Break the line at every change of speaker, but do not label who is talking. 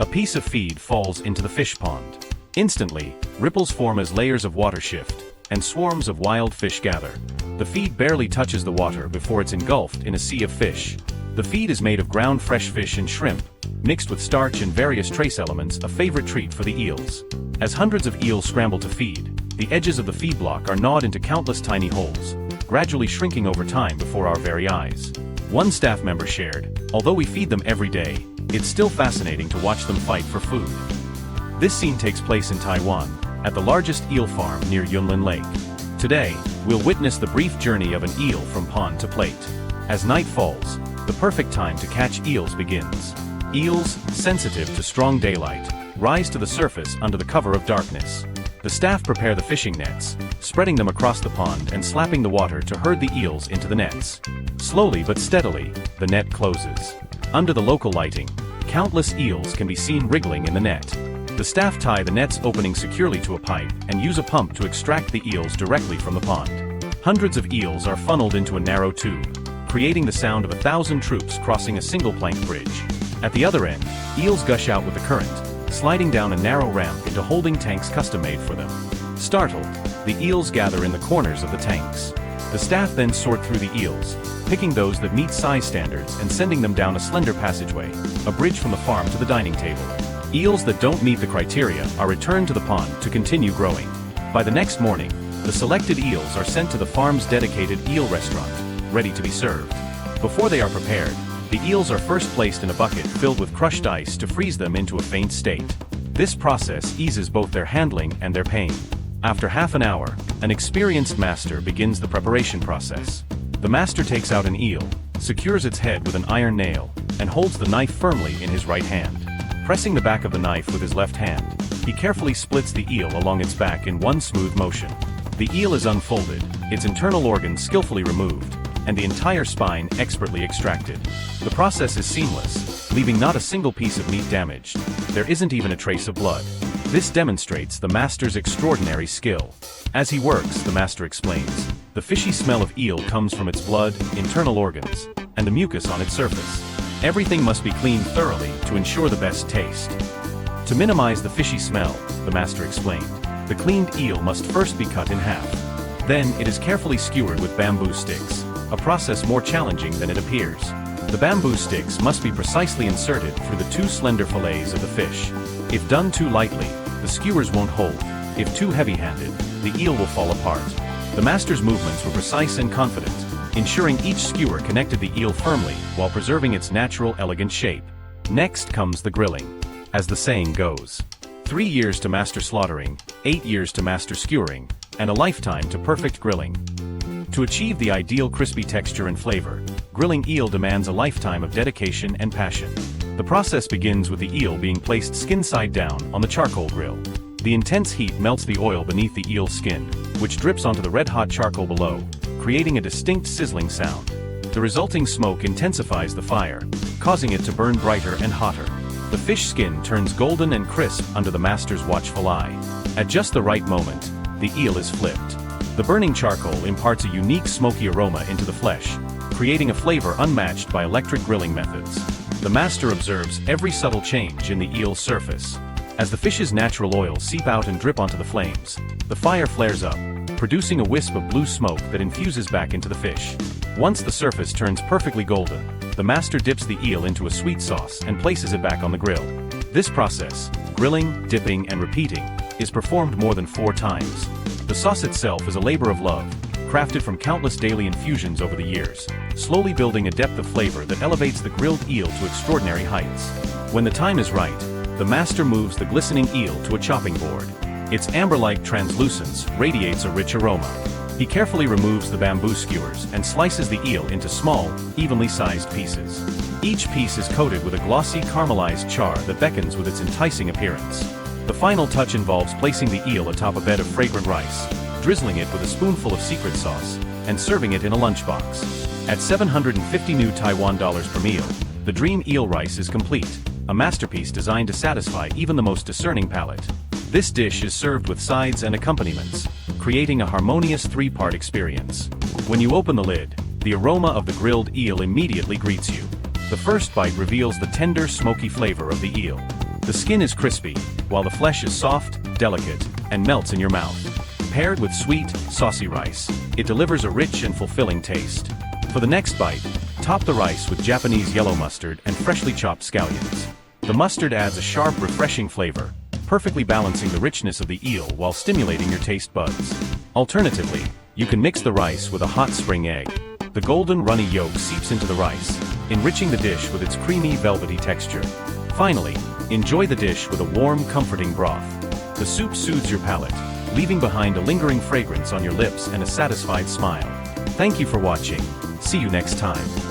A piece of feed falls into the fish pond. Instantly, ripples form as layers of water shift, and swarms of wild fish gather. The feed barely touches the water before it's engulfed in a sea of fish. The feed is made of ground fresh fish and shrimp, mixed with starch and various trace elements, a favorite treat for the eels. As hundreds of eels scramble to feed, the edges of the feed block are gnawed into countless tiny holes, gradually shrinking over time before our very eyes. One staff member shared, "Although we feed them every day, it's still fascinating to watch them fight for food." This scene takes place in Taiwan, at the largest eel farm near Yunlin Lake. Today, we'll witness the brief journey of an eel from pond to plate. As night falls, the perfect time to catch eels begins. Eels, sensitive to strong daylight, rise to the surface under the cover of darkness. The staff prepare the fishing nets, spreading them across the pond and slapping the water to herd the eels into the nets. Slowly but steadily, the net closes. Under the local lighting, countless eels can be seen wriggling in the net. The staff tie the net's opening securely to a pipe and use a pump to extract the eels directly from the pond. Hundreds of eels are funneled into a narrow tube, creating the sound of 1,000 troops crossing a single plank bridge. At the other end, eels gush out with the current, sliding down a narrow ramp into holding tanks custom-made for them. Startled, the eels gather in the corners of the tanks. The staff then sort through the eels, picking those that meet size standards and sending them down a slender passageway, a bridge from the farm to the dining table. Eels that don't meet the criteria are returned to the pond to continue growing. By the next morning, the selected eels are sent to the farm's dedicated eel restaurant, ready to be served. Before they are prepared, the eels are first placed in a bucket filled with crushed ice to freeze them into a faint state. This process eases both their handling and their pain. After half an hour, an experienced master begins the preparation process. The master takes out an eel, secures its head with an iron nail, and holds the knife firmly in his right hand. Pressing the back of the knife with his left hand, he carefully splits the eel along its back in one smooth motion. The eel is unfolded, its internal organs skillfully removed, and the entire spine expertly extracted. The process is seamless, leaving not a single piece of meat damaged. There isn't even a trace of blood. This demonstrates the master's extraordinary skill. As he works, the master explains, the fishy smell of eel comes from its blood, internal organs, and the mucus on its surface. Everything must be cleaned thoroughly to ensure the best taste. To minimize the fishy smell, the master explained, the cleaned eel must first be cut in half. Then it is carefully skewered with bamboo sticks, a process more challenging than it appears. The bamboo sticks must be precisely inserted through the two slender fillets of the fish. If done too lightly, the skewers won't hold. If too heavy-handed, the eel will fall apart. The master's movements were precise and confident, ensuring each skewer connected the eel firmly while preserving its natural, elegant shape. Next comes the grilling. As the saying goes, 3 years to master slaughtering, 8 years to master skewering, and a lifetime to perfect grilling. To achieve the ideal crispy texture and flavor, grilling eel demands a lifetime of dedication and passion. The process begins with the eel being placed skin side down on the charcoal grill. The intense heat melts the oil beneath the eel's skin, which drips onto the red-hot charcoal below, creating a distinct sizzling sound. The resulting smoke intensifies the fire, causing it to burn brighter and hotter. The fish skin turns golden and crisp under the master's watchful eye. At just the right moment, the eel is flipped. The burning charcoal imparts a unique smoky aroma into the flesh, creating a flavor unmatched by electric grilling methods. The master observes every subtle change in the eel's surface. As the fish's natural oils seep out and drip onto the flames, the fire flares up, producing a wisp of blue smoke that infuses back into the fish. Once the surface turns perfectly golden, the master dips the eel into a sweet sauce and places it back on the grill. This process, grilling, dipping, and repeating, is performed more than 4 times. The sauce itself is a labor of love, crafted from countless daily infusions over the years, slowly building a depth of flavor that elevates the grilled eel to extraordinary heights. When the time is right, the master moves the glistening eel to a chopping board. Its amber-like translucence radiates a rich aroma. He carefully removes the bamboo skewers and slices the eel into small, evenly sized pieces. Each piece is coated with a glossy caramelized char that beckons with its enticing appearance. The final touch involves placing the eel atop a bed of fragrant rice, drizzling it with a spoonful of secret sauce, and serving it in a lunchbox. At 750 new Taiwan dollars per meal, the dream eel rice is complete, a masterpiece designed to satisfy even the most discerning palate. This dish is served with sides and accompaniments, creating a harmonious 3-part experience. When you open the lid, the aroma of the grilled eel immediately greets you. The first bite reveals the tender, smoky flavor of the eel. The skin is crispy, while the flesh is soft, delicate, and melts in your mouth. Paired with sweet, saucy rice, it delivers a rich and fulfilling taste. For the next bite, top the rice with Japanese yellow mustard and freshly chopped scallions. The mustard adds a sharp, refreshing flavor, perfectly balancing the richness of the eel while stimulating your taste buds. Alternatively, you can mix the rice with a hot spring egg. The golden runny yolk seeps into the rice, enriching the dish with its creamy, velvety texture. Finally, enjoy the dish with a warm, comforting broth. The soup soothes your palate, leaving behind a lingering fragrance on your lips and a satisfied smile. Thank you for watching. See you next time.